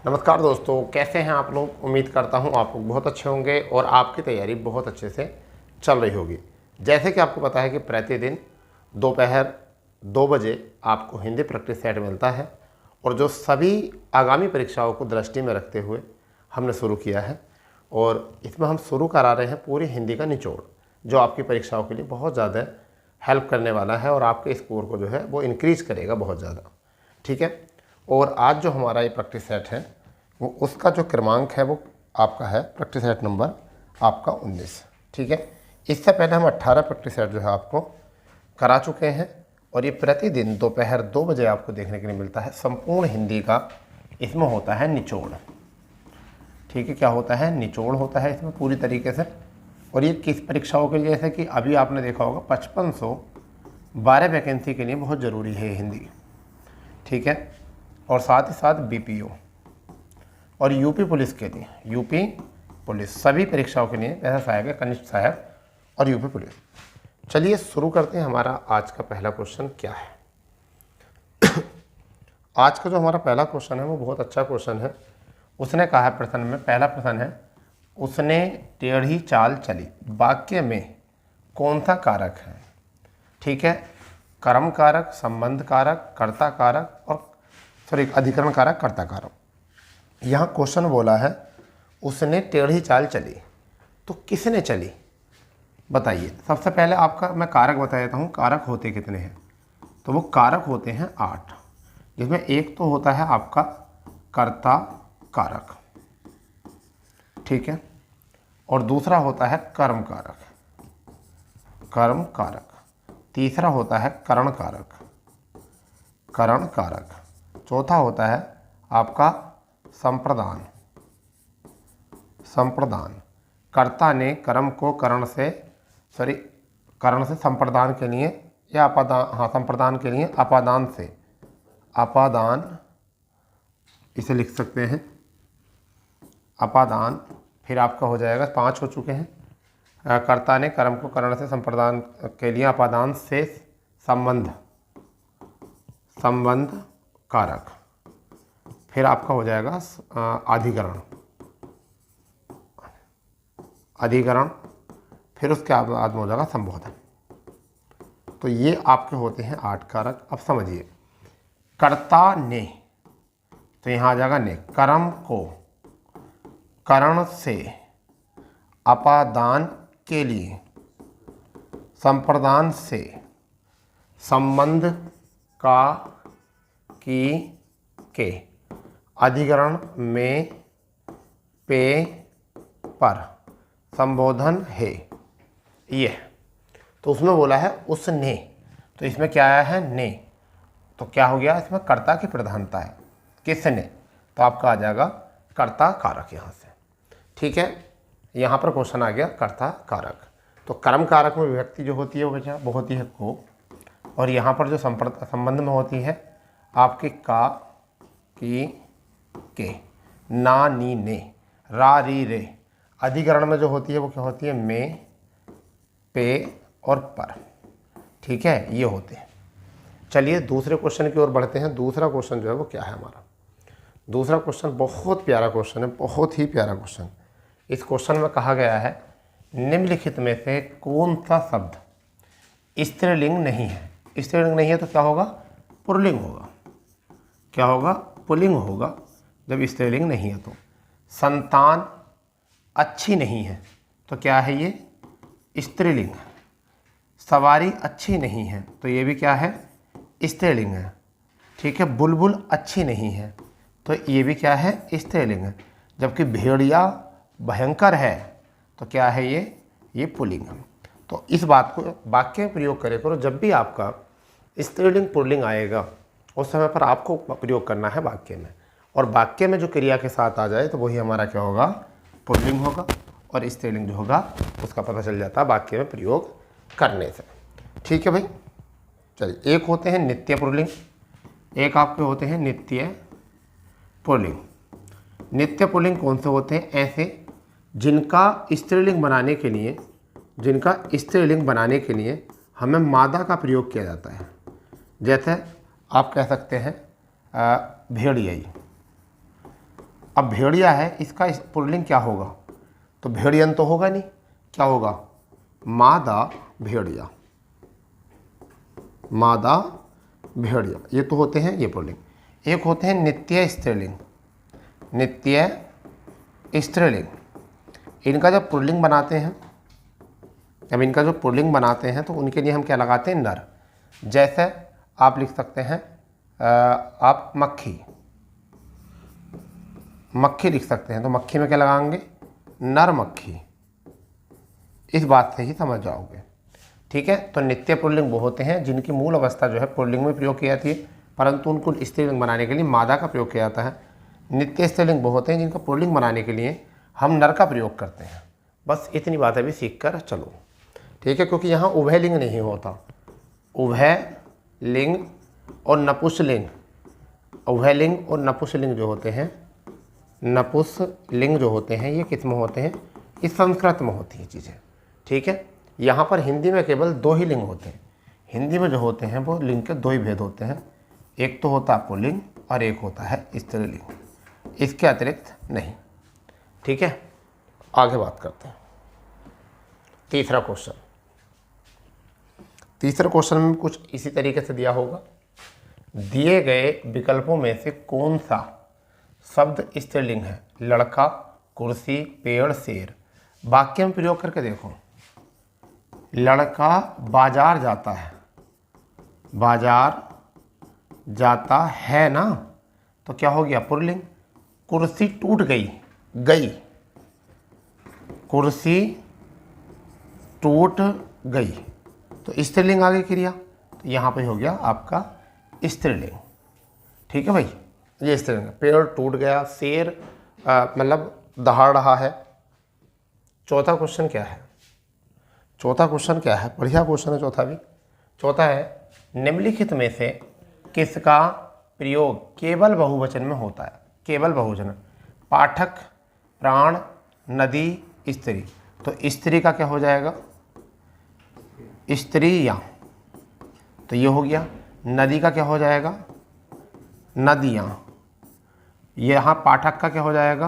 नमस्कार दोस्तों, कैसे हैं आप लोग। उम्मीद करता हूं आप लोग बहुत अच्छे होंगे और आपकी तैयारी बहुत अच्छे से चल रही होगी। जैसे कि आपको पता है कि प्रतिदिन दोपहर 2 बजे आपको हिंदी प्रैक्टिस सेट मिलता है और जो सभी आगामी परीक्षाओं को दृष्टि में रखते हुए हमने शुरू किया है और इसमें हम शुरू करा रहे हैं पूरी हिंदी का निचोड़, जो आपकी परीक्षाओं के लिए बहुत ज़्यादा हेल्प करने वाला है और आपके स्कोर को जो है वो इंक्रीज़ करेगा बहुत ज़्यादा। ठीक है। और आज जो हमारा ये प्रैक्टिस सेट है वो उसका जो क्रमांक है वो आपका है प्रैक्टिस सेट नंबर आपका 19। ठीक है। इससे पहले हम 18 प्रैक्टिस सेट जो है आपको करा चुके हैं और ये प्रतिदिन दोपहर 2 बजे आपको देखने के लिए मिलता है। संपूर्ण हिंदी का इसमें होता है निचोड़। ठीक है, क्या होता है? निचोड़ होता है इसमें पूरी तरीके से। और ये किस परीक्षाओं के लिए? जैसे कि अभी आपने देखा होगा 5512 वैकेंसी के लिए बहुत ज़रूरी है हिंदी। ठीक है। और साथ ही साथ बीपीओ और यूपी पुलिस के लिए, यूपी पुलिस सभी परीक्षाओं के लिए ऐसा सहायक है, कनिष्ठ सहायक और यूपी पुलिस। चलिए शुरू करते हैं। हमारा आज का पहला क्वेश्चन क्या है? आज का जो हमारा पहला क्वेश्चन है वो बहुत अच्छा क्वेश्चन है। उसने कहा है, प्रश्न में पहला प्रश्न है, उसने टेढ़ी चाल चली। वाक्य में कौन सा कारक है? ठीक है, कर्म कारक, संबंध कारक, कर्ता कारक और अधिकरण कारक, कर्ता कारक। यहाँ क्वेश्चन बोला है उसने टेढ़ी चाल चली, तो किसने चली बताइए। सबसे पहले आपका मैं कारक बता देता हूँ। कारक होते कितने हैं? तो वो कारक होते हैं 8, जिसमें एक तो होता है आपका कर्ता कारक, ठीक है, और दूसरा होता है कर्म कारक, कर्म कारक, तीसरा होता है करण कारक, करण कारक, चौथा होता है आपका संप्रदान, संप्रदान। कर्ता ने कर्म को करण से संप्रदान के लिए या अपादान, हाँ संप्रदान के लिए अपादान से, अपादान इसे लिख सकते हैं, अपादान। फिर आपका हो जाएगा 5 हो चुके हैं। कर्ता ने कर्म को करण से संप्रदान के लिए अपादान से संबंध, संबंध कारक। फिर आपका हो जाएगा अधिकरण, अधिकरण। फिर उसके बाद में हो जाएगा संबोधन। तो ये आपके होते हैं 8 कारक। अब समझिए, कर्ता ने, तो यहाँ आ जाएगा ने, कर्म को करण से अपादान के लिए संप्रदान से संबंध का की के अधिकरण में पे पर संबोधन है ये। तो उसमें बोला है उसने, तो इसमें क्या आया है? ने। तो क्या हो गया? इसमें कर्ता की प्रधानता है। किसने? तो आपका आ जाएगा कर्ता कारक यहाँ से। ठीक है, यहाँ पर क्वेश्चन आ गया कर्ता कारक। तो कर्म कारक में विभक्ति जो होती है वो बचा वो होती है को, और यहाँ पर जो संबंध में होती है आपके का, की, के, ना, नी, ने, रा, री, रे। अधिकरण में जो होती है वो क्या होती है? में, पे और पर। ठीक है, ये होते हैं। चलिए दूसरे क्वेश्चन की ओर बढ़ते हैं। दूसरा क्वेश्चन जो है वो क्या है हमारा? दूसरा क्वेश्चन बहुत प्यारा क्वेश्चन है, बहुत ही प्यारा क्वेश्चन। इस क्वेश्चन में कहा गया है निम्नलिखित में से कौन सा शब्द स्त्रीलिंग नहीं है? स्त्रीलिंग नहीं है तो क्या होगा? पुल्लिंग होगा। क्या होगा? पुल्लिंग होगा जब स्त्रीलिंग नहीं है। तो संतान अच्छी नहीं है तो क्या है ये? स्त्रीलिंग है। सवारी अच्छी नहीं है तो ये भी क्या है? स्त्रीलिंग है। ठीक है, बुलबुल अच्छी नहीं है तो ये भी क्या है? स्त्रीलिंग है। जबकि भेड़िया भयंकर है तो क्या है ये पुल्लिंग है। तो इस बात को वाक्य में प्रयोग करे करो। जब भी आपका स्त्रीलिंग पुल्लिंग आएगा उस समय पर आपको प्रयोग करना है वाक्य में, और वाक्य में जो क्रिया के साथ आ जाए तो वही हमारा क्या होगा? पुल्लिंग होगा। और स्त्रीलिंग जो होगा उसका पता चल जाता है वाक्य में प्रयोग करने से। ठीक है भाई। चलिए, एक होते हैं नित्य पुल्लिंग, एक आपके होते हैं नित्य पुल्लिंग। नित्य पुल्लिंग कौन से होते हैं? ऐसे जिनका स्त्रीलिंग बनाने के लिए, जिनका स्त्रीलिंग बनाने के लिए हमें मादा का प्रयोग किया जाता है। जैसे आप कह सकते हैं भेड़िया, अब भेड़िया है, इसका पुल्लिंग क्या होगा? तो भेड़ियन तो होगा नहीं, क्या होगा? मादा भेड़िया, मादा भेड़िया, ये तो होते हैं ये पुल्लिंग। एक होते हैं नित्य स्त्रीलिंग, नित्य स्त्रीलिंग। इनका जब पुल्लिंग बनाते हैं, जब इनका जो पुल्लिंग बनाते हैं तो उनके लिए हम क्या लगाते हैं? नर। जैसे आप लिख सकते हैं आप मक्खी, मक्खी लिख सकते हैं, तो मक्खी में क्या लगाएंगे? नर मक्खी। इस बात से ही समझ जाओगे, ठीक है। तो नित्य पुल्लिंग वो होते हैं जिनकी मूल अवस्था जो है पुल्लिंग में प्रयोग की जाती है, परंतु उनको स्त्रीलिंग बनाने के लिए मादा का प्रयोग किया जाता है। नित्य स्त्रीलिंग वो होते हैं जिनका पुल्लिंग बनाने के लिए हम नर का प्रयोग करते हैं। बस इतनी बातें भी सीख कर चलो, ठीक है, क्योंकि यहाँ उभयलिंग नहीं होता। उभयलिंग और नपुंसकलिंग, उभयलिंग और नपुंसकलिंग जो होते हैं, नपुंसकलिंग जो होते हैं ये किस में होते हैं? इस संस्कृत में होती हैं चीज़ें, ठीक है। यहाँ पर हिंदी में केवल 2 ही लिंग होते हैं। हिंदी में जो होते हैं वो लिंग के 2 ही भेद होते हैं, एक तो होता है पुल्लिंग और एक होता है स्त्रीलिंग, इसके अतिरिक्त नहीं, ठीक है। आगे बात करते हैं। तीसरा क्वेश्चन, तीसरे क्वेश्चन में कुछ इसी तरीके से दिया होगा, दिए गए विकल्पों में से कौन सा शब्द स्त्रीलिंग है? लड़का, कुर्सी, पेड़, शेर। वाक्य में प्रयोग करके देखो। लड़का बाजार जाता है, बाजार जाता है ना, तो क्या हो गया? पुल्लिंग। कुर्सी टूट गई, गई, कुर्सी टूट गई, तो स्त्रीलिंग आगे क्रिया, तो यहाँ पे हो गया आपका स्त्रीलिंग, ठीक है भाई, ये स्त्रीलिंग। पेड़ टूट गया, शेर मतलब दहाड़ रहा है। चौथा क्वेश्चन क्या है? चौथा क्वेश्चन क्या है? बढ़िया क्वेश्चन है चौथा भी। चौथा है, निम्नलिखित में से किसका प्रयोग केवल बहुवचन में होता है? केवल बहुवचन, पाठक, प्राण, नदी, स्त्री। तो स्त्री का क्या हो जाएगा? स्त्रियाँ, तो ये हो गया। नदी का क्या हो जाएगा? नदियाँ। यहाँ पाठक का क्या हो जाएगा?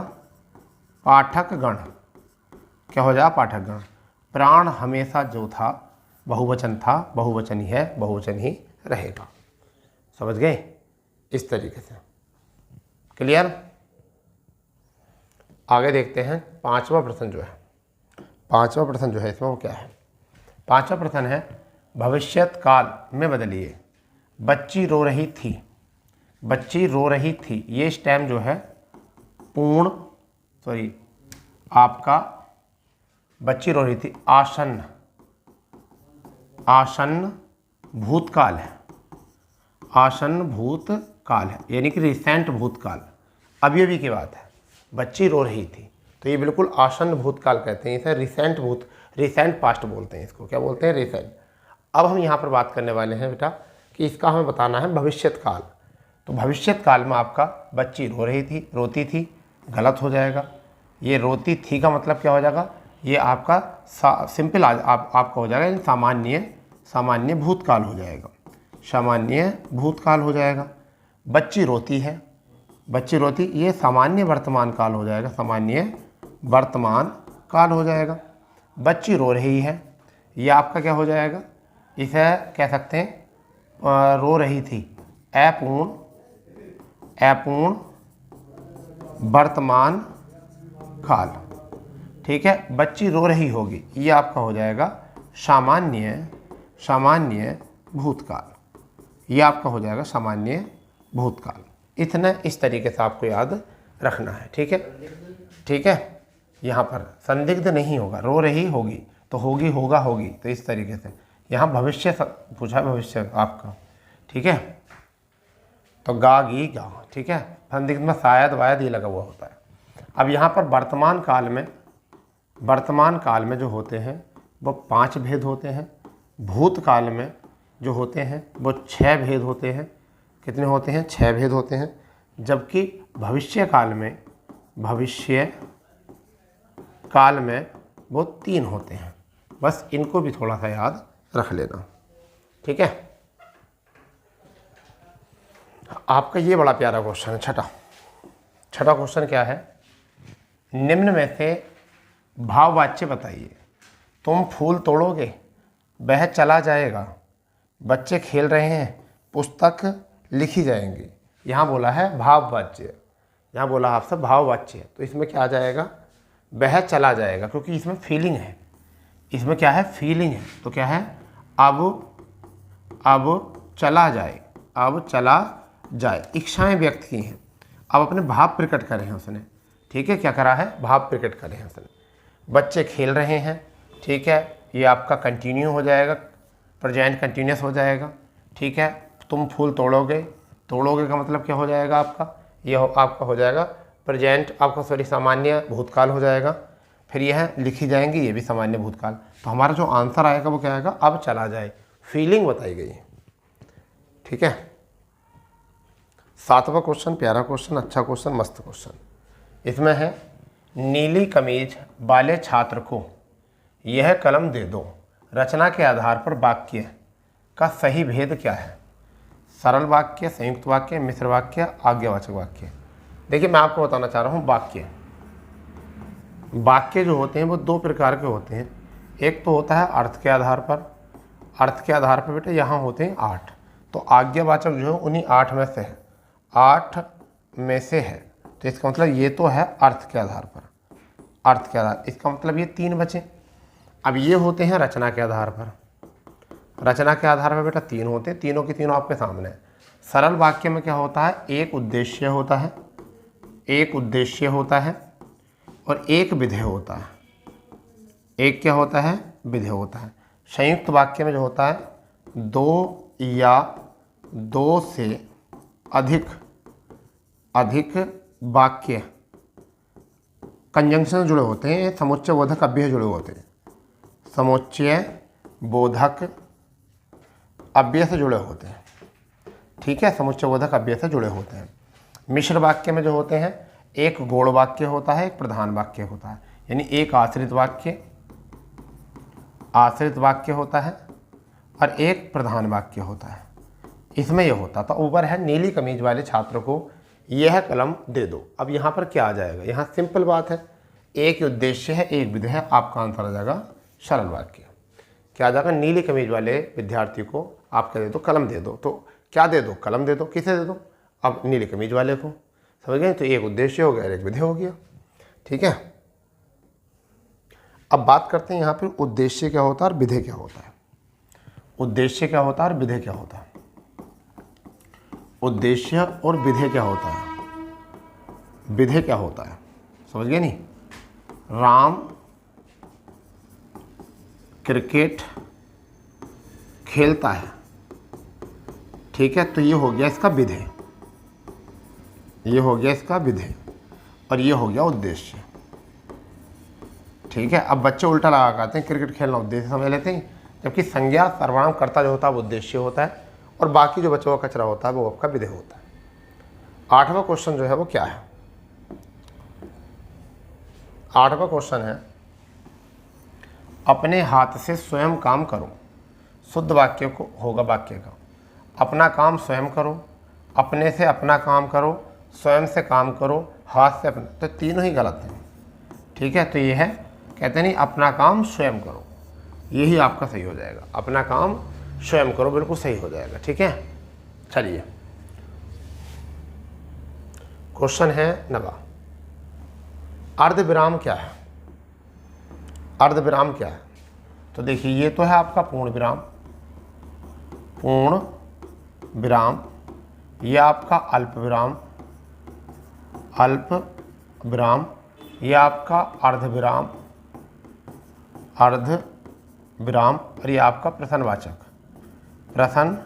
पाठकगण, क्या हो जाएगा? पाठकगण। प्राण हमेशा जो था बहुवचन था, बहुवचन ही है, बहुवचन ही रहेगा। समझ गए? इस तरीके से क्लियर। आगे देखते हैं पांचवा प्रश्न जो है, पांचवा प्रश्न जो है इसमें वो क्या है? पांचवा प्रश्न है, भविष्यत काल में बदलिए। बच्ची रो रही थी, बच्ची रो रही थी, ये इस टाइम जो है पूर्ण, सॉरी आपका बच्ची रो रही थी, आसन्न, आसन्न भूतकाल है, आसन्न भूतकाल है, यानी कि रिसेंट भूतकाल, अभी की बात है। बच्ची रो रही थी, तो ये बिल्कुल आसन्न भूतकाल कहते हैं, इसे रिसेंट पास्ट बोलते हैं, इसको क्या बोलते हैं? रिसेंट। अब हम यहाँ पर बात करने वाले हैं बेटा कि इसका हमें बताना है भविष्यत काल। तो भविष्यत काल में आपका बच्ची रो रही थी, रोती थी, गलत हो जाएगा। ये रोती थी का मतलब क्या हो जाएगा? ये आपका सिंपल आपका हो जाएगा, सामान्य भूतकाल हो जाएगा, सामान्य भूतकाल हो जाएगा। बच्ची रोती है, बच्ची रोती, ये सामान्य वर्तमान काल हो जाएगा, सामान्य वर्तमान काल हो जाएगा। बच्ची रो रही है, ये आपका क्या हो जाएगा? इसे कह सकते हैं रो रही थी, अपूर्ण वर्तमान काल, ठीक है। बच्ची रो रही होगी, ये आपका हो जाएगा सामान्य भूतकाल, ये आपका हो जाएगा सामान्य भूतकाल। इतना इस तरीके से आपको याद रखना है, ठीक है, ठीक है। यहाँ पर संदिग्ध नहीं होगा, रो रही होगी तो होगी, होगा होगी, तो इस तरीके से। यहाँ भविष्य पूछा है, भविष्य आपका, ठीक है, तो गा गी गा, ठीक है। संदिग्ध में शायद वायद ये लगा हुआ होता है। अब यहाँ पर वर्तमान काल में जो होते हैं वो 5 भेद होते हैं, भूतकाल में जो होते हैं वो 6 भेद होते हैं। कितने होते हैं? 6 भेद होते हैं। जबकि भविष्य काल में वो 3 होते हैं। बस इनको भी थोड़ा सा याद रख लेना, ठीक है। आपका ये बड़ा प्यारा क्वेश्चन है, छठा। छठा क्वेश्चन क्या है, निम्न में से भाववाच्य बताइए। तुम फूल तोड़ोगे, वह चला जाएगा, बच्चे खेल रहे हैं, पुस्तक लिखी जाएंगी। यहाँ बोला है भाववाच्य, यहाँ बोला आपसे भाववाच्य, तो इसमें क्या आ जाएगा, वह चला जाएगा, क्योंकि इसमें फीलिंग है, इसमें क्या है, फीलिंग है। तो क्या है, अब चला जाए, अब चला जाए, इच्छाएं व्यक्त की हैं, अब अपने भाव प्रकट करे हैं उसने। ठीक है, क्या करा है, भाव प्रकट करे हैं उसने। बच्चे खेल रहे हैं, ठीक है, ये आपका कंटिन्यू हो जाएगा, प्रेजेंट कंटिन्यूस हो जाएगा। ठीक है, तुम फूल तोड़ोगे, तोड़ोगे का मतलब क्या हो जाएगा आपका, ये आपका हो जाएगा प्रेजेंट, आपका सॉरी सामान्य भूतकाल हो जाएगा। फिर यह लिखी जाएंगी, ये भी सामान्य भूतकाल। तो हमारा जो आंसर आएगा वो क्या आएगा, अब चला जाए, फीलिंग बताई गई है। ठीक है, 7वां क्वेश्चन, प्यारा क्वेश्चन, अच्छा क्वेश्चन, मस्त क्वेश्चन। इसमें है, नीली कमीज वाले छात्र को यह कलम दे दो, रचना के आधार पर वाक्य का सही भेद क्या है। सरल वाक्य, संयुक्त वाक्य, मिश्र वाक्य, आज्ञावाचक वाक्य। देखिए मैं आपको बताना चाह रहा हूँ, वाक्य जो होते हैं वो 2 प्रकार के होते हैं। एक तो होता है अर्थ के आधार पर, अर्थ के आधार पर बेटे यहाँ होते हैं 8। तो आज्ञावाचक जो है उन्हीं 8 में से है, 8 में से है। तो इसका मतलब ये तो है अर्थ के आधार पर, अर्थ के आधार, इसका मतलब ये 3 बचे। अब ये होते हैं रचना के आधार पर, रचना के आधार पर बेटा 3 होते हैं, तीनों की तीनों आपके सामने है। सरल वाक्य में क्या होता है, एक उद्देश्य होता है, एक उद्देश्य होता है और एक विधेय होता है। एक क्या होता है, विधेय होता है। संयुक्त वाक्य में जो होता है 2 या 2 से अधिक वाक्य कंजंक्शन से जुड़े होते हैं, समुच्चय बोधक अव्यय जुड़े होते हैं, समुच्चय बोधक अव्यय से जुड़े होते हैं। ठीक है, समुच्चय बोधक अव्यय से जुड़े होते हैं। मिश्र वाक्य में जो होते हैं, एक गौण वाक्य होता है, एक प्रधान वाक्य होता है, यानी एक आश्रित वाक्य होता है और एक प्रधान वाक्य होता है। इसमें यह होता था, ऊपर है नीली कमीज वाले छात्र को यह कलम दे दो। अब यहाँ पर क्या आ जाएगा, यहाँ सिंपल बात है, एक उद्देश्य है, एक विधेय है, आपका आंसर आ जाएगा सरल वाक्य। क्या आ जाएगा, नीली कमीज वाले विद्यार्थी को आप क्या दे दो, कलम दे दो। तो क्या दे दो, कलम दे दो, किसे दे दो, अब नीली कमीज वाले को, समझ गए। तो एक उद्देश्य हो गया, एक विधेय हो गया। ठीक है, अब बात करते हैं यहाँ पर उद्देश्य क्या होता है और विधेय क्या होता है। उद्देश्य क्या होता है और विधेय क्या होता है, उद्देश्य और विधेय क्या होता है, विधेय क्या होता है, समझ गए नहीं। राम क्रिकेट खेलता है, ठीक है, तो ये हो गया इसका विधेय, ये हो गया इसका विधेय और ये हो गया उद्देश्य। ठीक है, अब बच्चे उल्टा लगा कहते हैं क्रिकेट खेलना उद्देश्य समझ लेते हैं, जबकि संज्ञा सर्वनाम कर्ता जो होता है वो उद्देश्य होता है और बाकी जो बच्चों का कचरा होता है वो आपका विधेय होता है। 8वां क्वेश्चन जो है वो क्या है, 8वां क्वेश्चन है, अपने हाथ से स्वयं काम करो। शुद्ध वाक्य को होगा वाक्य का, अपना काम स्वयं करो, अपने से अपना काम करो, स्वयं से काम करो, हाथ से अपना, तो तीनों ही गलत हैं। ठीक है, तो ये है, कहते नहीं अपना काम स्वयं करो, यही आपका सही हो जाएगा, अपना काम स्वयं करो, बिल्कुल सही हो जाएगा। ठीक है, चलिए क्वेश्चन है 9वां, अर्धविराम क्या है। अर्धविराम क्या है, तो देखिए ये तो है आपका पूर्ण विराम, पूर्ण विराम, ये आपका अल्प विराम, अल्प विराम, ये आपका अर्ध विराम, अर्ध विराम, और ये आपका प्रश्नवाचक, प्रश्नवाचक,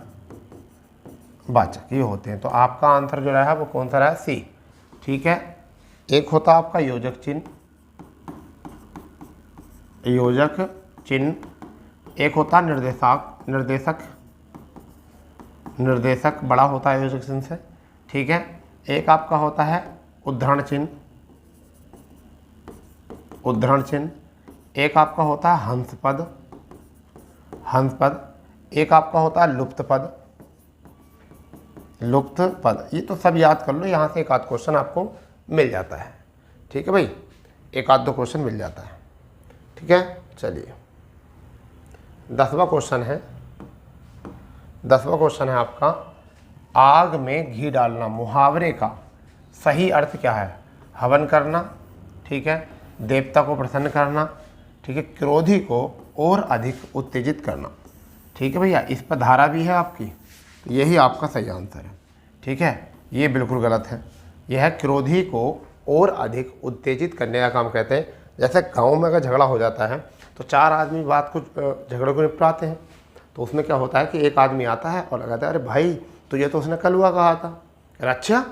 ये होते हैं। तो आपका आंसर जो रहा है वो कौन सा रहा है, सी। ठीक है, एक होता आपका योजक चिन्ह, योजक चिन्ह, एक होता निर्देशक बड़ा होता है योजक चिन्ह से। ठीक है, एक आपका होता है उद्धरण चिन्ह, एक आपका होता है हंस पद, एक आपका होता है लुप्त पद। ये तो सब याद कर लो, यहाँ से एक आध क्वेश्चन आपको मिल जाता है। ठीक है भाई, एक आध दो क्वेश्चन मिल जाता है। ठीक है, चलिए 10वां क्वेश्चन है। 10वां क्वेश्चन है आपका, आग में घी डालना मुहावरे का सही अर्थ क्या है? हवन करना, ठीक है, देवता को प्रसन्न करना, ठीक है, क्रोधी को और अधिक उत्तेजित करना। ठीक है भैया, इस पर धारा भी है आपकी, तो यही आपका सही आंसर है। ठीक है, ये बिल्कुल गलत है। यह है क्रोधी को और अधिक उत्तेजित करने का काम कहते हैं। जैसे गाँव में अगर झगड़ा हो जाता है तो 4 आदमी बात को झगड़े को निपटाते हैं, तो उसमें क्या होता है कि एक आदमी आता है और कहता है अरे भाई तुझे तो उसने कलुआ कहा था। अरे अच्छा,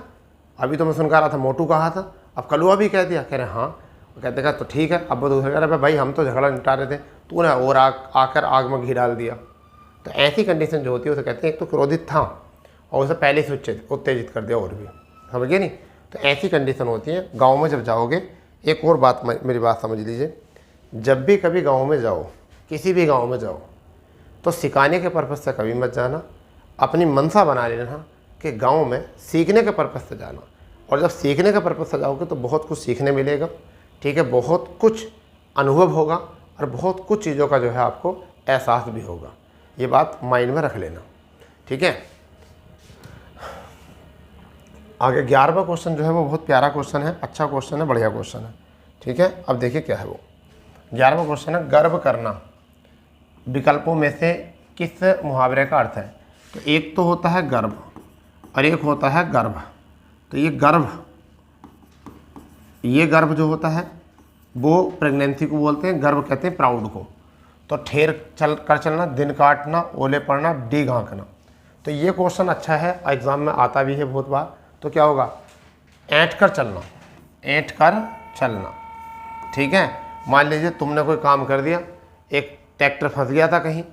अभी तो मैं सुन कर रहा था मोटू कहा था, अब कलुआ भी कह दिया। कह रहे हाँ। कहते हैं तो ठीक है। अब वो दूसरे कह रहे भाई हम तो झगड़ा निपटा रहे थे, तूने और आकर आग में घी डाल दिया। तो ऐसी कंडीशन जो होती है उसे कहते हैं एक तो क्रोधित था और उसे पहले से उत्तेजित कर दिया और भी, समझ गए नहीं। तो ऐसी कंडीशन होती है। गाँव में जब जाओगे, एक और बात मेरी बात समझ लीजिए, जब भी कभी गाँव में जाओ, किसी भी गाँव में जाओ, तो सिखाने के पर्पज़ से कभी मत जाना। अपनी मनसा बना लेना कि गांव में सीखने के पर्पज़ से जाना। और जब सीखने के पर्पज़ से जाओगे तो बहुत कुछ सीखने मिलेगा। ठीक है, बहुत कुछ अनुभव होगा और बहुत कुछ चीज़ों का जो है आपको एहसास भी होगा। ये बात माइंड में रख लेना। ठीक है, आगे 11वां क्वेश्चन जो है वो बहुत प्यारा क्वेश्चन है, अच्छा क्वेश्चन है, बढ़िया क्वेश्चन है। ठीक है, अब देखिए क्या है वो 11वां क्वेश्चन है, गर्व करना विकल्पों में से किस मुहावरे का अर्थ है? तो एक तो होता है गर्व और एक होता है गर्भ। तो ये गर्भ जो होता है वो प्रेगनेंसी को बोलते हैं, गर्भ कहते हैं प्राउड को। तो ठेर कर चलना, दिन काटना, ओले पड़ना, डी घांकना। तो ये क्वेश्चन अच्छा है, एग्जाम में आता भी है बहुत बार। तो क्या होगा? ऐंठ कर चलना, ऐंठ कर चलना। ठीक है, मान लीजिए तुमने कोई काम कर दिया, एक ट्रैक्टर फंस गया था कहीं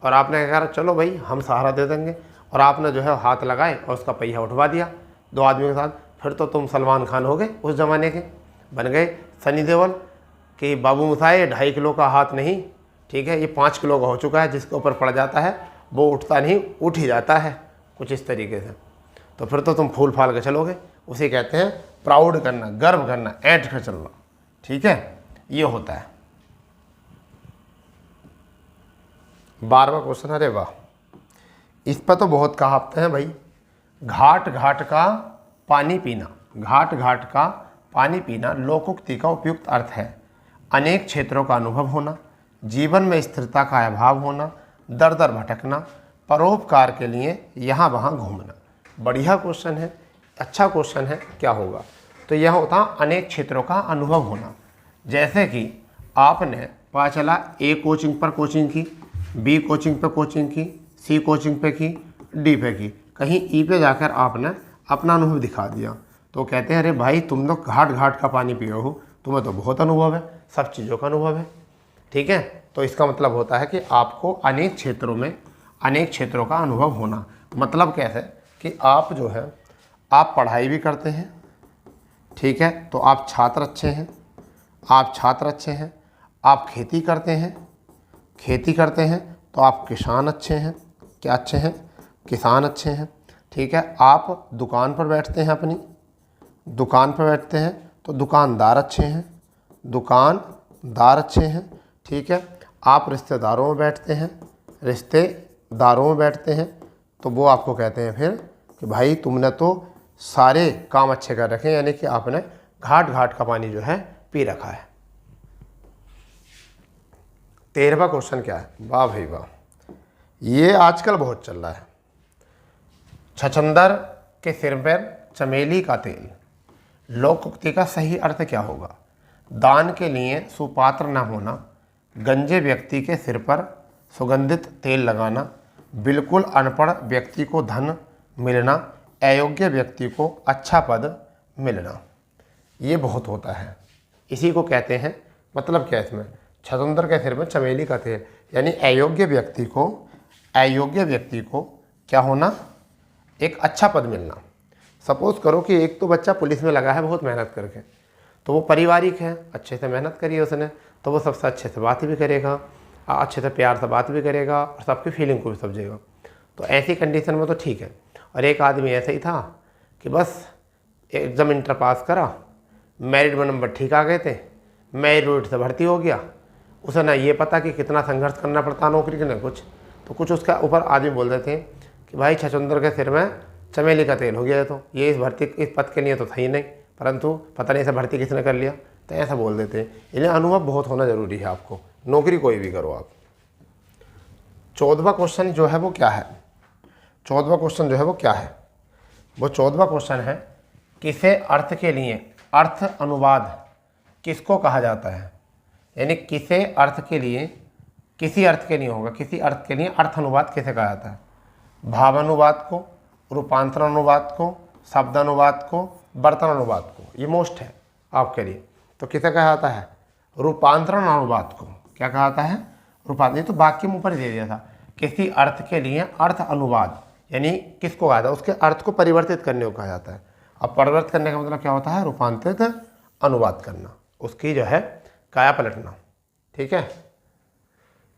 और आपने कहा चलो भाई हम सहारा दे देंगे, और आपने जो है हाथ लगाए और उसका पहिया उठवा दिया 2 आदमियों के साथ। फिर तो तुम सलमान खान हो गए, उस ज़माने के बन गए सनी देओल कि बाबू मोशाय 2.5 किलो का हाथ नहीं, ठीक है, ये 5 किलो का हो चुका है, जिसके ऊपर पड़ जाता है वो उठता नहीं, उठ ही जाता है, कुछ इस तरीके से। तो फिर तो तुम फूल फाल के चलोगे। उसे कहते हैं प्राउड करना, गर्व करना, ऐंठ कर चलना। ठीक है, ये होता है। 12वां क्वेश्चन, अरे वाह, इस पर तो बहुत कहावतें हैं भाई। घाट घाट का पानी पीना, घाट घाट का पानी पीना लोकोक्ति का उपयुक्त अर्थ है। अनेक क्षेत्रों का अनुभव होना, जीवन में स्थिरता का अभाव होना, दर दर भटकना, परोपकार के लिए यहाँ वहाँ घूमना। बढ़िया क्वेश्चन है, अच्छा क्वेश्चन है। क्या होगा? तो यह होता अनेक क्षेत्रों का अनुभव होना। जैसे कि आपने पता चला ए कोचिंग पर कोचिंग की, बी कोचिंग पे कोचिंग की, सी कोचिंग पे की, डी पे की, कहीं ई पे जाकर आपने अपना अनुभव दिखा दिया। तो कहते हैं अरे भाई तुम लोग घाट घाट का पानी पिए हो, तुम्हें तो बहुत अनुभव है, सब चीज़ों का अनुभव है। ठीक है, तो इसका मतलब होता है कि आपको अनेक क्षेत्रों में अनेक क्षेत्रों का अनुभव होना। मतलब कैसे कि आप जो है आप पढ़ाई भी करते हैं, ठीक है, तो आप छात्र अच्छे हैं, आप छात्र अच्छे हैं, आप खेती करते हैं, खेती करते हैं तो आप किसान अच्छे हैं, क्या अच्छे हैं? किसान अच्छे हैं। ठीक है, आप दुकान पर बैठते हैं, अपनी दुकान पर बैठते हैं तो दुकानदार अच्छे हैं, दुकानदार अच्छे हैं। ठीक है, आप रिश्तेदारों में बैठते हैं, रिश्तेदारों में बैठते हैं तो वो आपको कहते हैं फिर कि भाई तुमने तो सारे काम अच्छे कर रखे हैं, यानी कि आपने घाट घाट का पानी जो है पी रखा है। 13वां क्वेश्चन क्या है? वाह भाई वाह, ये आजकल बहुत चल रहा है। छछंदर के सिर पर चमेली का तेल, लोकोक्ति का सही अर्थ क्या होगा? दान के लिए सुपात्र न होना, गंजे व्यक्ति के सिर पर सुगंधित तेल लगाना, बिल्कुल अनपढ़ व्यक्ति को धन मिलना, अयोग्य व्यक्ति को अच्छा पद मिलना। ये बहुत होता है, इसी को कहते हैं। मतलब क्या है इसमें? छछंदर के सिर में चमेली का तेल, यानी अयोग्य व्यक्ति को क्या होना? एक अच्छा पद मिलना। सपोज़ करो कि एक तो बच्चा पुलिस में लगा है बहुत मेहनत करके, तो वो पारिवारिक है, अच्छे से मेहनत करी है उसने, तो वो सबसे अच्छे से बात भी करेगा, अच्छे से प्यार से बात भी करेगा और सबकी फीलिंग को भी समझेगा। तो ऐसी कंडीशन में तो ठीक है। और एक आदमी ऐसा ही था कि बस एग्ज़ाम इंटर पास करा मेरिट में नंबर ठीक आ गए थे, मेरिट से भर्ती हो गया, उसे ना ये पता कि कितना संघर्ष करना पड़ता नौकरी के, ना कुछ। तो कुछ उसका ऊपर आदमी बोल रहे थे कि भाई छछूंदर के सिर में चमेली का तेल हो गया है, तो ये इस भर्ती इस पद के लिए तो था ही नहीं, परंतु पता नहीं ऐसा भर्ती किसने कर लिया, तो ऐसा बोल देते हैं। इसलिए अनुभव बहुत होना जरूरी है आपको, नौकरी कोई भी करो आप। 14वां क्वेश्चन जो है वो क्या है, 14वां क्वेश्चन जो है वो क्या है, वो 14वां क्वेश्चन है, किसे अर्थ के लिए अर्थ अनुवाद किसको कहा जाता है। यानी किसे अर्थ के लिए, किसी अर्थ के लिए होगा, किसी अर्थ के लिए अर्थ अनुवाद किसे कहा जाता है। भावानुवाद को, रूपांतरण अनुवाद को, शब्द अनुवाद को, बर्तन अनुवाद को। ये मोस्ट है आपके लिए। तो किसे कहा जाता है, रूपांतरण अनुवाद को। क्या कहा जाता है, रूपांतरण। तो वाक्य में ऊपर ही दे दिया था, किसी अर्थ के लिए अर्थ अनुवाद, यानी किसको कहा जाता है, उसके अर्थ को परिवर्तित करने को कहा जाता है। अब परिवर्तित करने का मतलब क्या होता है, रूपांतरित अनुवाद करना, उसकी जो है काया पलटना। ठीक है,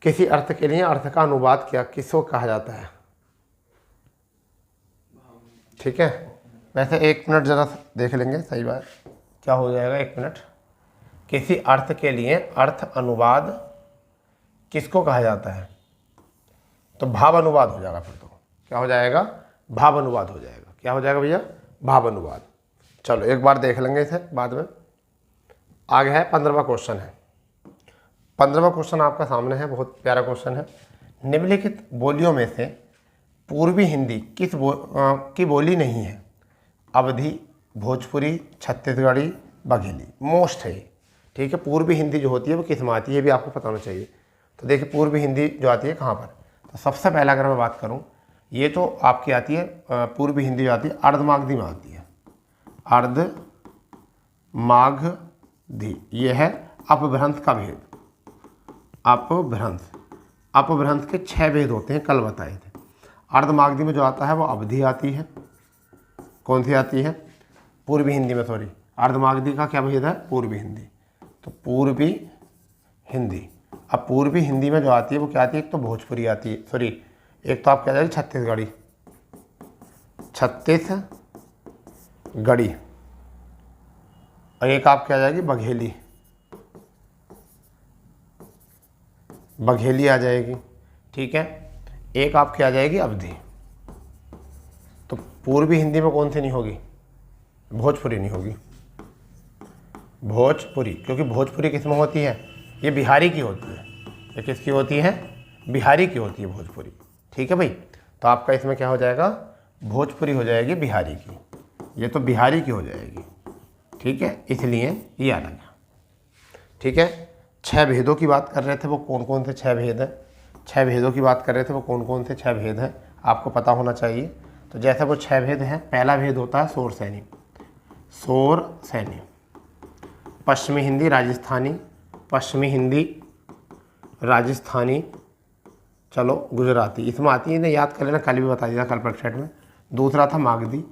किसी अर्थ के लिए अर्थ का अनुवाद क्या किसको कहा जाता है। ठीक है, वैसे 1 मिनट ज़रा देख लेंगे सही बात क्या हो जाएगा। 1 मिनट, किसी अर्थ के लिए अर्थ अनुवाद किसको कहा जाता है, तो भाव अनुवाद हो जाएगा। फिर तो क्या हो जाएगा, भाव अनुवाद हो जाएगा। क्या हो जाएगा भैया, भाव अनुवाद। चलो एक बार देख लेंगे इसे बाद में। आगे है 15वां क्वेश्चन है। 15वां क्वेश्चन आपका सामने है, बहुत प्यारा क्वेश्चन है। निम्नलिखित बोलियों में से पूर्वी हिंदी किस की बोली नहीं है। अवधी, भोजपुरी, छत्तीसगढ़ी, बघेली। मोस्ट है। ठीक है, पूर्वी हिंदी जो होती है वो किस में आती है, ये भी आपको पता होना चाहिए। तो देखिए पूर्वी हिंदी जो आती है कहाँ पर, तो सबसे पहला अगर मैं बात करूँ, ये तो आपकी आती है पूर्वी हिंदी जो आती है अर्धमागधी में आती है। अर्धमागधी, ये है अपभ्रंश का भेद। अपभ्रंश, अपभ्रंश के 6 भेद होते हैं, कल बताए थे। अर्धमागधी में जो आता है वो अवधि आती है। कौन सी आती है, पूर्वी हिंदी में, सॉरी। अर्धमागधी का क्या भेद है, पूर्वी हिंदी। तो पूर्वी हिंदी, अब पूर्वी हिंदी में जो आती है वो क्या आती है, एक तो भोजपुरी आती है, सॉरी, एक तो आप क्या जाएगी छत्तीसगढ़ी, छत्तीसगढ़ी, और एक आप क्या जाएगी बघेली, बघेली आ जाएगी। ठीक है, एक आपकी आ जाएगी अवधि। तो पूर्वी हिंदी में कौन सी नहीं होगी, भोजपुरी नहीं होगी, भोजपुरी, क्योंकि भोजपुरी किस में होती है, ये बिहारी की होती है। ये किसकी होती है, बिहारी की होती है भोजपुरी। ठीक है भाई, तो आपका इसमें क्या हो जाएगा, भोजपुरी हो जाएगी बिहारी की, ये तो बिहारी की हो जाएगी। ठीक है, इसलिए ये आ गया। ठीक है, 6 भेदों की बात कर रहे थे, वो कौन कौन से 6 भेद हैं, 6 भेदों की बात कर रहे थे, वो कौन कौन से 6 भेद हैं आपको पता होना चाहिए। तो जैसे वो 6 भेद हैं, पहला भेद होता है शोर सैनी, शोर सैनी, पश्चिमी हिंदी राजस्थानी, पश्चिमी हिंदी राजस्थानी, चलो गुजराती, इसमें आती है ना, याद कर लेना, कल भी बता दिया कल परीक्षा में। दूसरा था मागधी,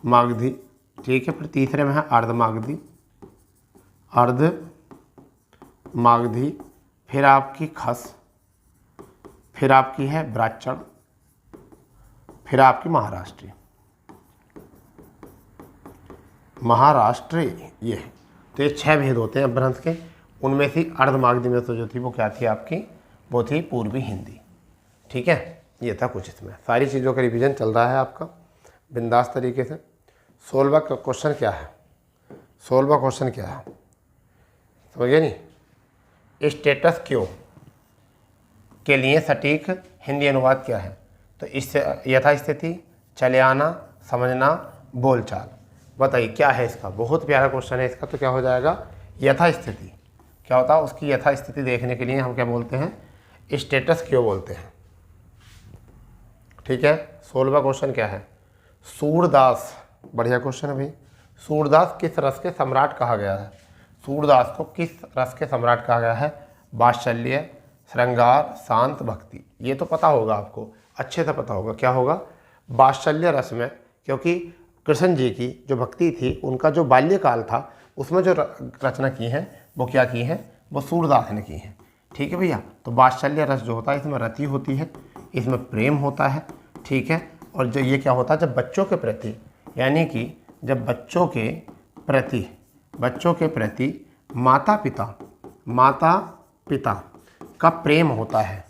मागधी। ठीक है, फिर तीसरे में है अर्धमागधी, अर्धमागधी, फिर आपकी खस, फिर आपकी है ब्राह्मण, फिर आपकी महाराष्ट्री, महाराष्ट्री। ये तो ये 6 भेद होते हैं अपभ्रंश के। उनमें से अर्धमागधी में तो जो थी वो क्या थी आपकी, वो थी पूर्वी हिंदी। ठीक है, ये था कुछ इसमें। सारी चीज़ों का रिवीजन चल रहा है आपका बिंदास तरीके से। 16वां क्वेश्चन क्या है, 16वां क्वेश्चन क्या है, समझ गए नहीं। स्टेटस क्यो के लिए सटीक हिंदी अनुवाद क्या है, तो इससे यथास्थिति, चले आना, समझना, बोलचाल। बताइए क्या है इसका, बहुत प्यारा क्वेश्चन है इसका। तो क्या हो जाएगा, यथास्थिति। क्या होता है, उसकी यथास्थिति देखने के लिए हम क्या बोलते हैं, स्टेटस क्यों बोलते हैं। ठीक है, 16वां क्वेश्चन क्या है, सूरदास। बढ़िया क्वेश्चन है भाई। सूरदास किस रस के सम्राट कहा गया है, सूरदास को किस रस के सम्राट कहा गया है, वात्सल्य, श्रृंगार, शांत, भक्ति। ये तो पता होगा आपको, अच्छे से पता होगा क्या होगा, वात्सल्य रस में, क्योंकि कृष्ण जी की जो भक्ति थी, उनका जो बाल्यकाल था, उसमें जो रचना की है वो क्या की है, वो सूरदास ने की है। ठीक है भैया, तो वात्सल्य रस जो होता है, इसमें रति होती है, इसमें प्रेम होता है। ठीक है, और जो ये क्या होता है, जब बच्चों के प्रति, यानी कि जब बच्चों के प्रति, बच्चों के प्रति माता पिता का प्रेम होता है,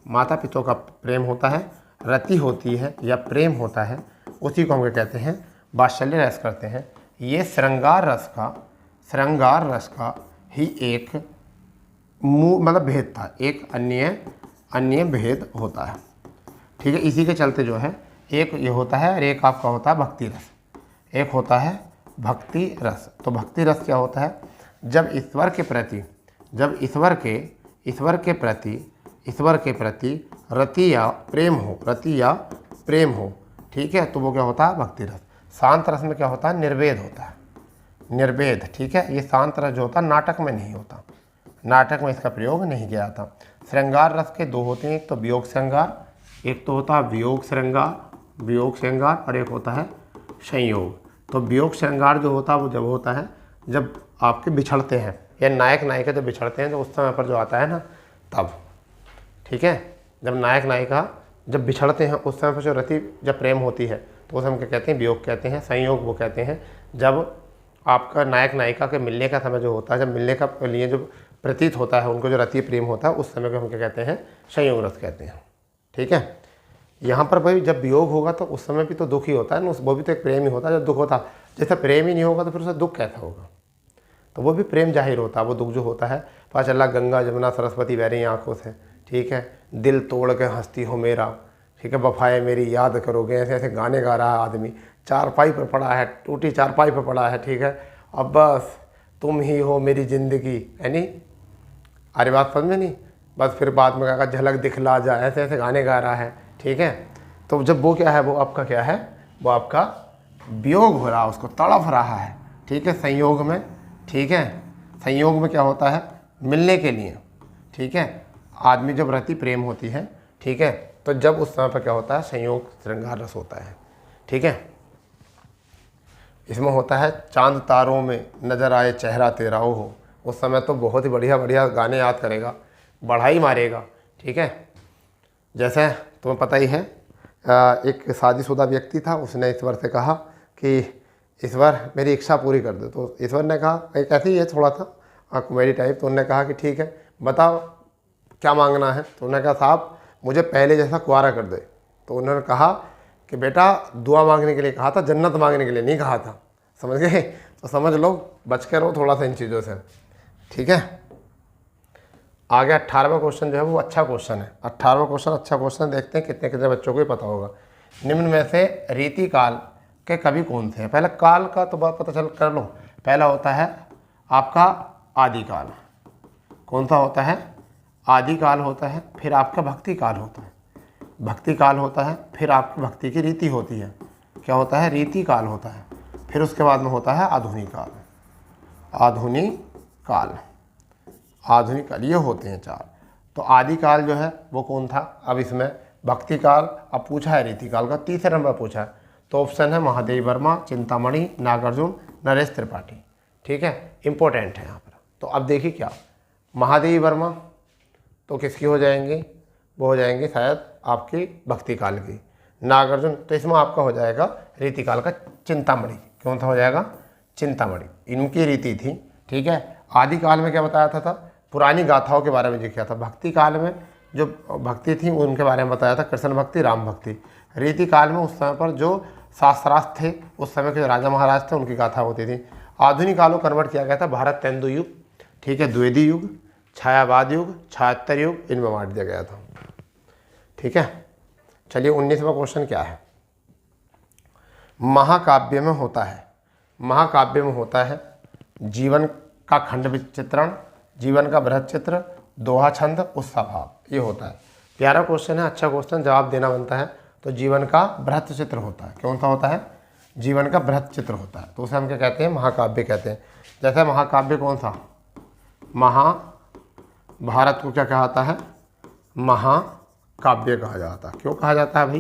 माता पिता का प्रेम होता है, रति होती है या प्रेम होता है, उसी को हम कहते हैं वात्सल्य रस करते हैं। ये श्रृंगार रस का ही एक मतलब भेद था, एक अन्य भेद होता है। ठीक है, इसी के चलते जो है एक ये होता है और एक आपका होता है भक्ति रस, एक होता है भक्ति रस। तो भक्ति रस क्या होता है? जब ईश्वर के प्रति रति या प्रेम हो, ठीक है, तो वो क्या होता है? भक्ति रस। शांत रस में क्या होता है? निर्वेद होता है, निर्वेद। ठीक है, ये शांत रस जो होता है नाटक में नहीं होता, नाटक में इसका प्रयोग नहीं किया जाता। श्रृंगार रस के दो होते हैं, एक तो वियोग श्रृंगार, एक तो होता है वियोग श्रृंगार और एक होता है संयोग। तो वियोग श्रृंगार जो होता है वो जब होता है जब आपके बिछड़ते हैं या नायक नायिका जब बिछड़ते हैं, तो उस समय पर जो आता है ना तब। ठीक है, जब नायक नायिका जब बिछड़ते हैं उस समय पर जो रति जब प्रेम होती है तो उसे हम क्या कहते हैं? वियोग कहते हैं। संयोग वो कहते हैं जब आपका नायक नायिका के मिलने का समय जो होता है, जब मिलने का लिए जो प्रतीत होता है उनको जो रति प्रेम होता है उस समय को हम क्या कहते हैं? संयोग रस कहते हैं। ठीक है, यहाँ पर भाई जब वियोग होगा तो उस समय भी तो दुख ही होता है ना, वो भी तो एक प्रेम ही होता है। जब दुख होता है, जैसे प्रेम ही नहीं होगा तो फिर उसे दुख कैसा होगा? तो वो भी प्रेम जाहिर होता है, वो दुख जो होता है पता चला गंगा जमुना सरस्वती बह रही आंखों से। ठीक है, दिल तोड़ के हंसती हो मेरा, ठीक है, वफाएं मेरी याद करोगे, ऐसे ऐसे गाने गा रहा है आदमी, चारपाई पर पड़ा है, टूटी चारपाई पर पड़ा है। ठीक है, अब बस तुम ही हो मेरी ज़िंदगी, है नहीं? अरे बात समझ में नहीं? बस फिर बाद में कहा झलक दिखला जा, ऐसे ऐसे गाने गा रहा है। ठीक है, तो जब वो क्या है, वो आपका क्या है? वो आपका वियोग हो रहा है, उसको तड़फ रहा है। ठीक है, संयोग में, ठीक है, संयोग में क्या होता है? मिलने के लिए, ठीक है, आदमी जब रति प्रेम होती है, ठीक है, तो जब उस समय पर क्या होता है? संयोग श्रृंगार रस होता है। ठीक है, इसमें होता है चांद तारों में नजर आए चेहरा तेरा हो, उस समय तो बहुत ही बढ़िया बढ़िया गाने याद करेगा, बढ़ाई मारेगा। ठीक है, जैसे तुम्हें पता ही है एक शादीशुदा व्यक्ति था, उसने ईश्वर से कहा कि ईश्वर मेरी इच्छा पूरी कर दे। तो ईश्वर ने कहा, एक ऐसे ही है थोड़ा सा कॉमेडी टाइप, तो उन्होंने कहा कि ठीक है बताओ क्या मांगना है। तो उन्होंने कहा साहब मुझे पहले जैसा कुंवारा कर दे। तो उन्होंने कहा कि बेटा दुआ मांगने के लिए कहा था, जन्नत मांगने के लिए नहीं कहा था, समझ गए? तो समझ लो, बच के रहो थोड़ा सा इन चीज़ों से। ठीक है, आगे 18वां क्वेश्चन जो है वो अच्छा क्वेश्चन है। 18वां क्वेश्चन अच्छा क्वेश्चन, देखते हैं कितने कितने बच्चों को ही पता होगा। निम्न में से रीति काल के कवि कौन थे? पहले काल का तो बात पता चल कर लो। पहला होता है आपका आदिकाल। कौन सा होता है? आदिकाल होता है। फिर आपका भक्ति काल होता है, भक्ति काल होता है। फिर आपकी भक्ति की रीति होती है, क्या होता है? रीति काल होता है। फिर उसके बाद में होता है आधुनिक काल, आधुनिक काल, आधुनिक काल, ये होते हैं चार। तो आदिकाल जो है वो कौन था? अब इसमें भक्ति काल अब पूछा है, रीति काल का तीसरे नंबर पूछा है, तो ऑप्शन है महादेव वर्मा, चिंतामणि, नागार्जुन, नरेश त्रिपाठी। ठीक है, इंपॉर्टेंट है यहाँ पर। तो अब देखिए क्या, महादेव वर्मा तो किसकी हो जाएंगे? वो हो जाएंगे शायद आपकी भक्ति काल की। नागार्जुन तो इसमें आपका हो जाएगा रीति काल का चिंतामणि। कौन सा हो जाएगा? चिंतामणि, इनकी रीति थी। ठीक है, आदिकाल में क्या बताया था? पुरानी गाथाओं के बारे में जो किया था। भक्ति काल में जो भक्ति थी उनके बारे में बताया था, कृष्ण भक्ति, राम भक्ति। रीति काल में उस समय पर जो शास्त्रार्थ थे, उस समय के जो राजा महाराज थे उनकी गाथा होती थी। आधुनिक काल को कन्वर्ट किया गया था भारत तेंदु युग, ठीक है, द्विवेदी युग, छायावाद युग, छायात्तर युग, इनमें बांट दिया गया था। ठीक है, चलिए 19वां क्वेश्चन क्या है? महाकाव्य में होता है, महाकाव्य में होता है जीवन का खंड चित्रण, जीवन का बृहद चित्र, दोहा छंद, उत्साह भाव, ये होता है। प्यारा क्वेश्चन है, अच्छा क्वेश्चन, जवाब देना बनता है। तो जीवन का बृहद चित्र होता है। कौन सा होता है? जीवन का बृहद चित्र होता है, तो उसे हम क्या कहते हैं? महाकाव्य कहते हैं। जैसे महाकाव्य कौन सा? महाभारत को क्या कहता है? महाकाव्य कहा जाता है। क्यों कहा जाता है भाई?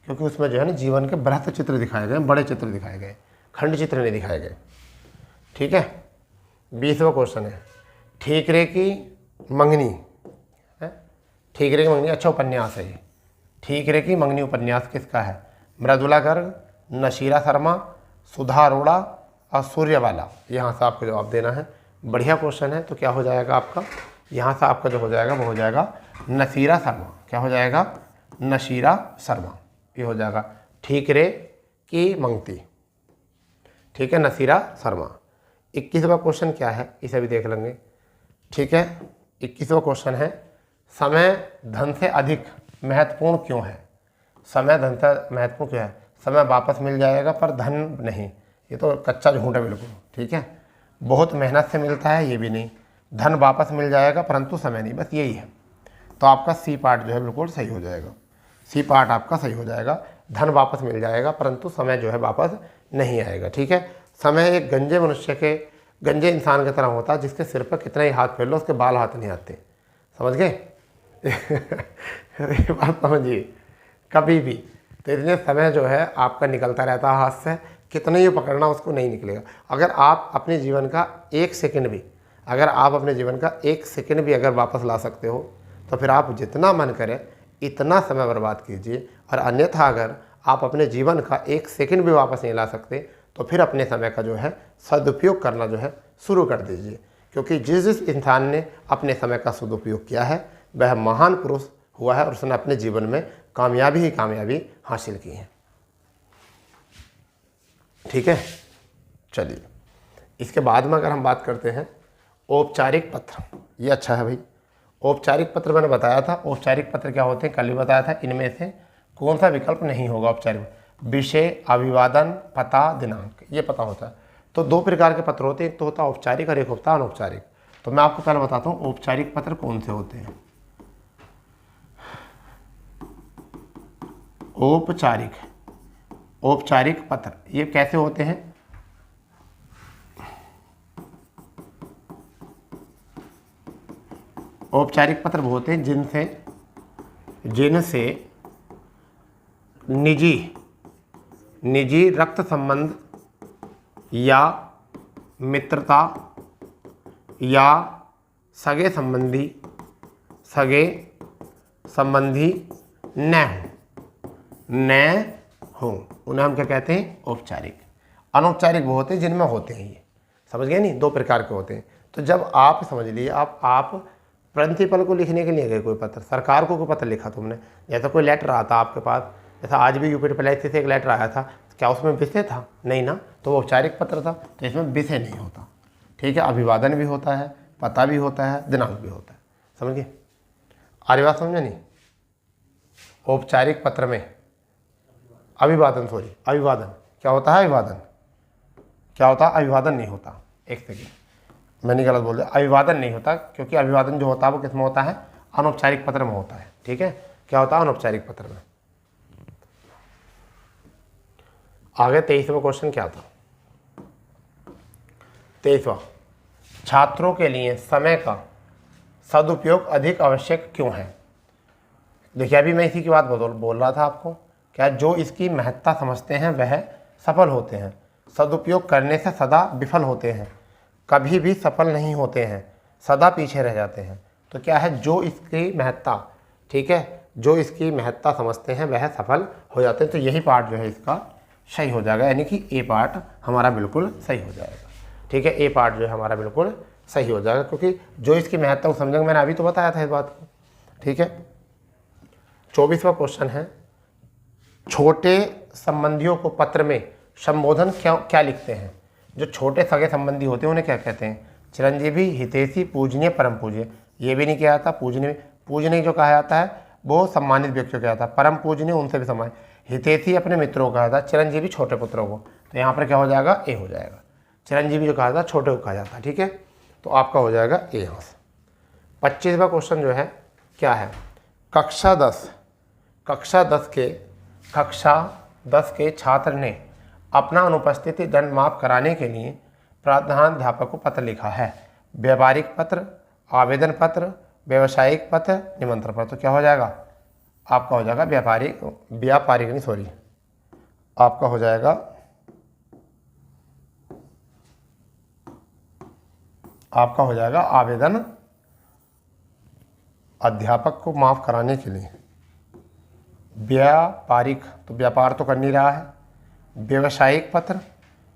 क्योंकि उसमें जो है ना जीवन के बृहद चित्र दिखाए गए, बड़े चित्र दिखाए गए, खंड चित्र नहीं दिखाए गए। ठीक है, 20वां क्वेश्चन है, ठीकरे की मंगनी है, ठीकरे की मंगनी अच्छा उपन्यास है ये। ठीकरे की मंगनी उपन्यास किसका है? मृदुला गर्ग, नशीरा शर्मा, सुधा अरोड़ा, और सूर्य वाला, यहाँ से आपको जवाब देना है। बढ़िया क्वेश्चन है। तो क्या हो जाएगा आपका, यहाँ से आपका जो हो जाएगा वो हो जाएगा नसीरा शर्मा। क्या हो जाएगा, नसीरा शर्मा, ये हो जाएगा। ठीक रे की मंगती, ठीक है, नसीरा शर्मा। 21वां क्वेश्चन क्या है, इसे भी देख लेंगे। ठीक है, 21वां क्वेश्चन है, समय धन से अधिक महत्वपूर्ण क्यों है। समय धन से महत्वपूर्ण क्यों है। समय वापस मिल जाएगा पर धन नहीं, ये तो कच्चा झूठ है बिल्कुल। ठीक है, बहुत मेहनत से मिलता है, ये भी नहीं। धन वापस मिल जाएगा परंतु समय नहीं, बस यही है। तो आपका सी पार्ट जो है बिल्कुल सही हो जाएगा। सी पार्ट आपका सही हो जाएगा। धन वापस मिल जाएगा परंतु समय जो है वापस नहीं आएगा। ठीक है, समय एक गंजे मनुष्य के, गंजे इंसान की तरह होता है जिसके सिर पर कितना ही हाथ फेर लो उसके बाल हाथ नहीं आते। समझ गए ये बात समझिए कभी भी। तो इसलिए समय जो है आपका निकलता रहता है हाथ से, कितना ही पकड़ना उसको नहीं निकलेगा। अगर आप अपने जीवन का एक सेकंड भी, अगर आप अपने जीवन का एक सेकंड भी अगर वापस ला सकते हो तो फिर आप जितना मन करे इतना समय बर्बाद कीजिए। और अन्यथा अगर आप अपने जीवन का एक सेकंड भी वापस नहीं ला सकते तो फिर अपने समय का जो है सदुपयोग करना जो है शुरू कर दीजिए। क्योंकि जिस जिस इंसान ने अपने समय का सदुपयोग किया है वह महान पुरुष हुआ है और उसने अपने जीवन में कामयाबी ही कामयाबी हासिल की है। ठीक है, चलिए इसके बाद में अगर हम बात करते हैं औपचारिक पत्र, ये अच्छा है भाई। औपचारिक पत्र मैंने बताया था, औपचारिक पत्र क्या होते हैं कल ही बताया था। इनमें से कौन सा विकल्प नहीं होगा औपचारिक, विषय, अभिवादन, पता, दिनांक, ये पता होता है। तो दो प्रकार के पत्र होते हैं, एक तो होता है औपचारिक और एक होता है अनौपचारिक। तो मैं आपको पहले बताता हूँ औपचारिक पत्र कौन से होते हैं। औपचारिक पत्र ये कैसे होते हैं। औपचारिक पत्र वो होते हैं जिनसे निजी रक्त संबंध या मित्रता या सगे संबंधी न हो, उन्हें हम क्या कहते हैं औपचारिक। अनौपचारिक वो होते हैं जिनमें होते हैं ये, समझ गए नहीं, दो प्रकार के होते हैं। तो जब आप समझ लिए आप प्रिंसिपल को लिखने के लिए गए कोई पत्र, सरकार को कोई पत्र लिखा तुमने, जैसा कोई लेटर आता आपके पास, जैसा आज भी यूपी पीएससी से एक लेटर आया था, क्या उसमें विषय था, नहीं ना, तो वो औपचारिक पत्र था। तो इसमें विषय नहीं होता। ठीक है, अभिवादन भी होता है, पता भी होता है, दिनांक भी होता है। समझ गए, आरी बात समझे नहीं। औपचारिक पत्र में अभिवादन क्या होता है, अभिवादन क्या होता है, अभिवादन नहीं होता। एक सेकेंड मैंने गलत बोल दिया, अभिवादन नहीं होता, क्योंकि अभिवादन जो होता है वो किस में होता है, अनौपचारिक पत्र में होता है। ठीक है, क्या होता है अनौपचारिक पत्र में। आगे 23वां क्वेश्चन क्या था, 23वां, छात्रों के लिए समय का सदुपयोग अधिक आवश्यक क्यों है। देखिए अभी मैं इसी की बात बोल रहा था आपको, क्या जो इसकी महत्ता समझते हैं वह सफल होते हैं, सदुपयोग करने से सदा विफल होते हैं, कभी भी सफल नहीं होते हैं, सदा पीछे रह जाते हैं। तो क्या है, जो इसकी महत्ता, ठीक है, जो इसकी महत्ता समझते हैं वह सफल हो जाते हैं। तो यही पार्ट जो है इसका सही हो जाएगा, यानी कि ए पार्ट हमारा बिल्कुल सही हो जाएगा। ठीक है, ए पार्ट जो है हमारा बिल्कुल सही हो जाएगा, क्योंकि जो इसकी महत्ता को समझेंगे, मैंने अभी तो बताया था इस बात को। ठीक है, 24वां क्वेश्चन है, छोटे संबंधियों को पत्र में संबोधन क्या लिखते हैं। जो छोटे सगे संबंधी होते हैं उन्हें क्या कहते हैं, चिरंजीवी, हितैषी, पूजनीय, परम पूज्य। ये भी नहीं किया जाता, पूजनीय जो कहा जाता है वो सम्मानित व्यक्तियों को कहा जाता है, परम पूजनीय उनसे भी सम्मानित, हितैषी अपने मित्रों को कहा जाता है, चिरंजीवी छोटे पुत्रों को। तो यहाँ पर क्या हो जाएगा, ए हो जाएगा। चिरंजीवी जो कहा जाता है छोटे को कहा जाता है। ठीक है, तो आपका हो जाएगा ए यहाँ से। 25वां क्वेश्चन जो है क्या है, कक्षा 10 के छात्र ने अपना अनुपस्थिति दंड माफ कराने के लिए प्रधानाध्यापक को पत्र लिखा है। व्यापारिक पत्र, आवेदन पत्र, व्यावसायिक पत्र, निमंत्रण पत्र। तो क्या हो जाएगा, आपका हो जाएगा आपका हो जाएगा आवेदन अध्यापक को माफ कराने के लिए। व्यापारिक, तो व्यापार तो कर नहीं रहा है। व्यावसायिक पत्र,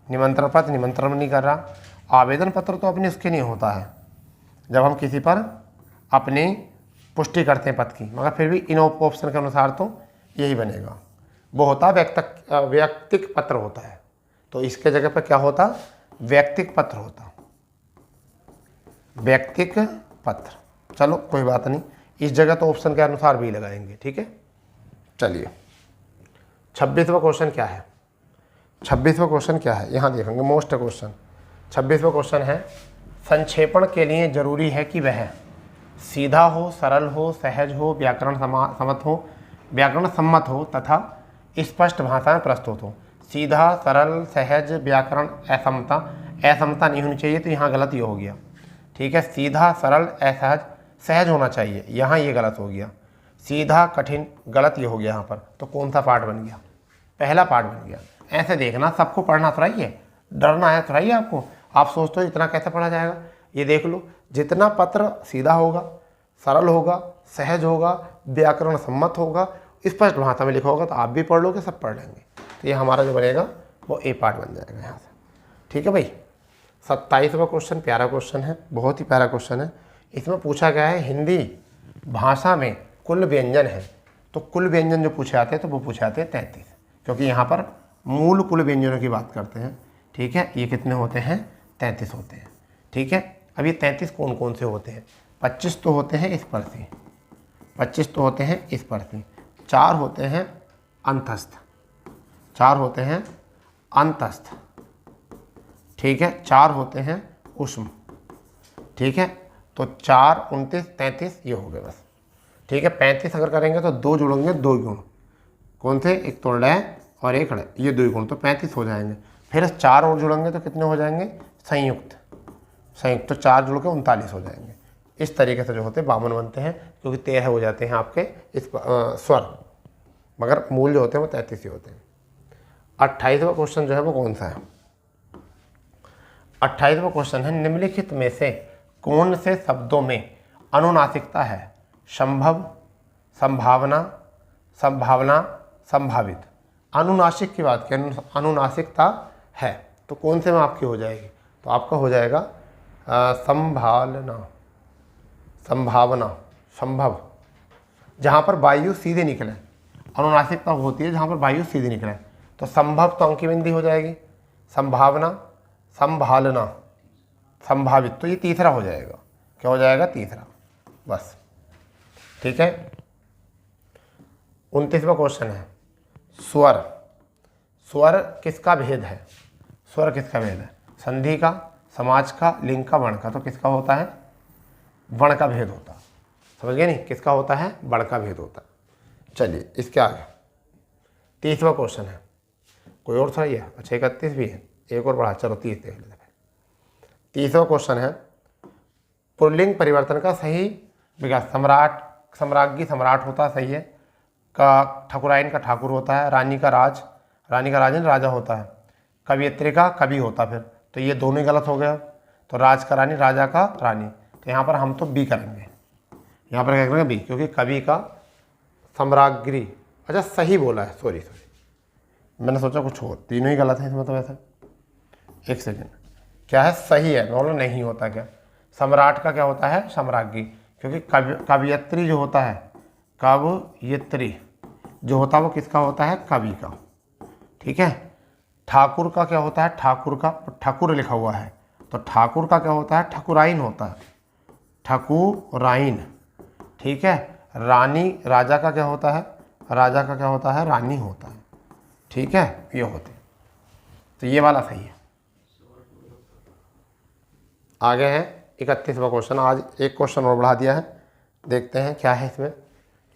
निमंत्रण पत्र, निमंत्रण नहीं कर रहा। आवेदन पत्र तो अपने उसके नहीं होता है जब हम किसी पर अपनी पुष्टि करते हैं पद की, मगर फिर भी इन ऑप्शन के अनुसार तो यही बनेगा। वो होता व्यक्तिक पत्र होता है, तो इसके जगह पर क्या होता, व्यक्तिक पत्र होता, व्यक्तिक पत्र। चलो कोई बात नहीं, इस जगह तो ऑप्शन के अनुसार भी लगाएंगे, ठीक है। चलिए 26वां क्वेश्चन क्या है, 26वां क्वेश्चन क्या है, यहाँ देखेंगे मोस्ट क्वेश्चन। 26वां क्वेश्चन है, संक्षेपण के लिए जरूरी है कि वह सीधा हो, सरल हो, सहज हो, व्याकरण सम्मत हो तथा स्पष्ट भाषा में प्रस्तुत हो। सीधा, सरल, सहज, व्याकरण असमता नहीं होनी चाहिए, तो यहाँ गलत ये हो गया, ठीक है। सीधा, सरल, असहज, सहज होना चाहिए, यहाँ ये गलत हो गया। सीधा, कठिन, गलत ये हो गया यहाँ पर। तो कौन सा पार्ट बन गया, पहला पार्ट बन गया। ऐसे देखना, सबको पढ़ना थोड़ा ही है, डरना है थोड़ा ही आपको। आप सोचते हो इतना कैसे पढ़ा जाएगा, ये देख लो, जितना पत्र सीधा होगा, सरल होगा, सहज होगा, व्याकरण सम्मत होगा, स्पष्ट भाषा में लिखा होगा, तो आप भी पढ़ लोगे, सब पढ़ लेंगे। तो ये हमारा जो बनेगा वो ए पार्ट बन जाएगा यहाँ से, ठीक है भाई। 27वां क्वेश्चन प्यारा क्वेश्चन है, बहुत ही प्यारा क्वेश्चन है। इसमें पूछा गया है हिंदी भाषा में कुल व्यंजन है, तो कुल व्यंजन जो पूछे आते हैं तो वो पूछे आते हैं 33, क्योंकि यहाँ पर मूल कुल व्यंजनों की बात करते हैं, ठीक है। ये कितने होते हैं, 33 होते हैं, ठीक है। अब ये 33 कौन कौन से होते हैं, 25 तो होते हैं स्पर्शी, 25 तो होते हैं स्पर्शी, 4 होते हैं अंतस्थ, 4 होते हैं अंतस्थ, ठीक है, 4 होते हैं उष्म, ठीक है। तो 4, 29, 33 ये हो गए बस, ठीक है। 35 अगर करेंगे तो 2 जुड़ेंगे, 2 गुण कौन थे, एक तो ड़ और एक ड़, ये 2 गुण, तो 35 हो जाएंगे। फिर 4 और जुड़ेंगे तो कितने हो जाएंगे, संयुक्त, तो 4 जुड़ के 39 हो जाएंगे। इस तरीके से जो होते हैं 52 बनते हैं, क्योंकि 13 हो जाते हैं आपके इस स्वर, मगर मूल जो होते हैं वो 33 ही होते हैं। 28वां क्वेश्चन जो है वो कौन सा है, 28वां क्वेश्चन है, निम्नलिखित में से कौन से शब्दों में अनुनासिकता है, संभव, संभावना, संभावना, संभावित। अनुनासिक की बात करें, अनुनासिकता है, तो कौन से में आपकी हो जाएगी, तो आपका हो जाएगा संभावना, संभावना, संभव, जहाँ पर वायु सीधे निकले। अनुनासिकता होती है जहाँ पर वायु सीधे निकले, तो संभव तो अंकी बिंदी हो जाएगी, संभावना, संभालना, संभावित, तो ये तीसरा हो जाएगा, क्या हो जाएगा, तीसरा, बस, ठीक है। 29वां क्वेश्चन है, स्वर, स्वर किसका भेद है, स्वर किसका भेद है, संधि का, समाज का, लिंग का, वर्ण का। तो किसका होता है, वर्ण का भेद होता, समझ गए नहीं, किसका होता है, वर्ण का भेद होता। चलिए इसके आगे 30वां क्वेश्चन है, कोई और सही है, अच्छा 31 भी है, एक और बढ़ा, चलो 30 देख लेते हैं। 30वां क्वेश्चन है, पुल्लिंग परिवर्तन का सही विकास, सम्राट, सम्राज्ञी सम्राट होता, सही है, का ठाकुराइन का ठाकुर होता है, रानी का राजन राजा होता है, कवियत्री का कवि होता, फिर तो ये दोनों ही गलत हो गया। तो राज का रानी, राजा का रानी, तो यहाँ पर हम तो बी करेंगे, यहाँ पर क्या करेंगे, बी, क्योंकि कवि का सम्राज्ञी, अच्छा सही बोला है, सॉरी मैंने सोचा कुछ और, तीनों ही गलत है इसमें तो वैसे। एक सेकेंड, क्या है, सही है, बोलो नहीं होता क्या, सम्राट का क्या होता है, सम्राज्ञी, क्योंकि कवियत्री जो होता है, कवयित्री जो होता है वो किसका होता है, कवि का, ठीक है। ठाकुर का क्या होता है, ठाकुर का, ठाकुर लिखा हुआ है, तो ठाकुर का क्या होता है, ठाकुराइन होता है, ठाकुराइन, ठीक है। रानी, राजा का क्या होता है, राजा का क्या होता है, रानी होता है, ठीक है, ये होते, तो ये वाला सही है। आगे है 31वां क्वेश्चन, आज एक क्वेश्चन और बढ़ा दिया है, देखते हैं क्या है इसमें।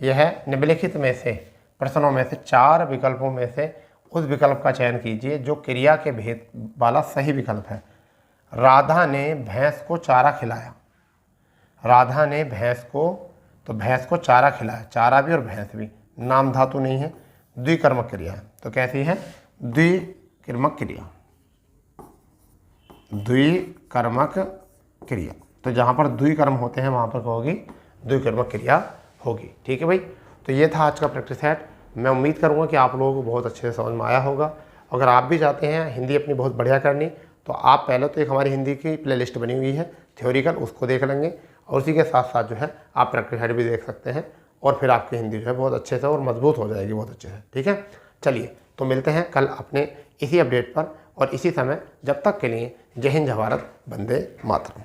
यह है, निम्नलिखित में से प्रश्नों में से 4 विकल्पों में से उस विकल्प का चयन कीजिए जो क्रिया के भेद वाला सही विकल्प है। राधा ने भैंस को चारा खिलाया, राधा ने भैंस को, तो भैंस को चारा खिलाया, चारा भी और भैंस भी, नाम धातु नहीं है, द्विकर्मक क्रिया है, तो कैसी है, द्विकर्मक क्रिया, द्विकर्मक क्रिया, तो जहाँ पर द्विकर्म होते हैं वहाँ पर क्या होगी, द्विकर्मक क्रिया होगी, ठीक है भाई। तो ये था आज का प्रैक्टिस सेट, मैं उम्मीद करूँगा कि आप लोगों को बहुत अच्छे से समझ में आया होगा। अगर आप भी चाहते हैं हिंदी अपनी बहुत बढ़िया करनी, तो आप पहले तो एक हमारी हिंदी की प्लेलिस्ट बनी हुई है थ्योरिकल, उसको देख लेंगे, और उसी के साथ साथ जो है आप प्रैक्टिकल भी देख सकते हैं, और फिर आपकी हिंदी जो है बहुत अच्छे से और मजबूत हो जाएगी, बहुत अच्छे से। ठीक है, चलिए तो मिलते हैं कल अपने इसी अपडेट पर और इसी समय। जब तक के लिए जय हिंद, जय भारत, वंदे मातरम।